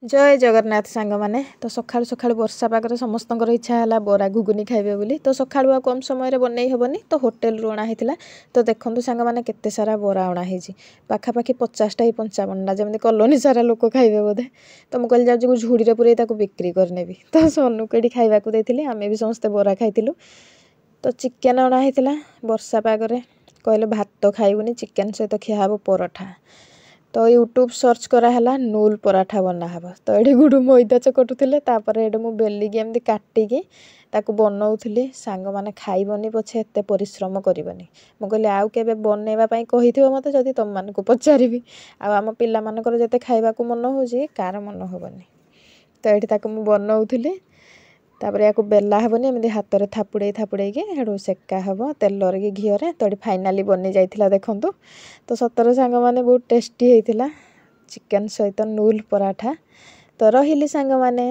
जय जगन्नाथ सांग माने तो सकाळु सकाळु वर्षा पागर समस्तଙ୍କର इच्छा ହେଲା ବରା ଘୁଗୁନି ଖାଇବେ ବୋଲି तो सकाळु आ कम समय रे बनै हेबनी तो होटल ରୁ अणा हेतिला तो देखंतु सांग माने केते सारा बरा अणा हेजी पाखा पाखी 50 टा 55 टा जेमति कॉलोनी सारा लोक खाइबे बोधे तो मु कहल जाजु झुड़ी रे पुरे ताको बिक्री करनेबी तो सोनू केडी खाइबा को देथिले आमे भी समस्त बरा खाइतिलु तो चिकन अणा हेतिला वर्षा पागरे कहले भात तो खाइबुनी चिकन सहित खिया हबो पराठा तो यूट्यूब सर्च करा हला नूल पराठा बना हबा तो एडी गुडू मैदा चकटुथिले तापर एडे मु बेली के एमदी काटी के ताकू बनौथिली सांग माने खाइबनी पछे एते परिश्रम करिवनी मु कहले आउ केबे बनेबा पई कहिथिबो मते जदी तम मान को पचारिबी आ हम पिल्ला मानकर जते खाइबा को मन होजी कार मन होबनी तो एडी ताकू मु बनौथिली तापर याको बेला हेबनी एमदी हाथ रे थापुड़े के हेडो सेक्का हबो तेल रे के घियो रे तोडी फाइनली बनी जाइथिला देखंतु तो सतर सांग माने बहुत टेस्टी हेइथिला चिकन सहित नूल पराठा तो रहिली सांग माने।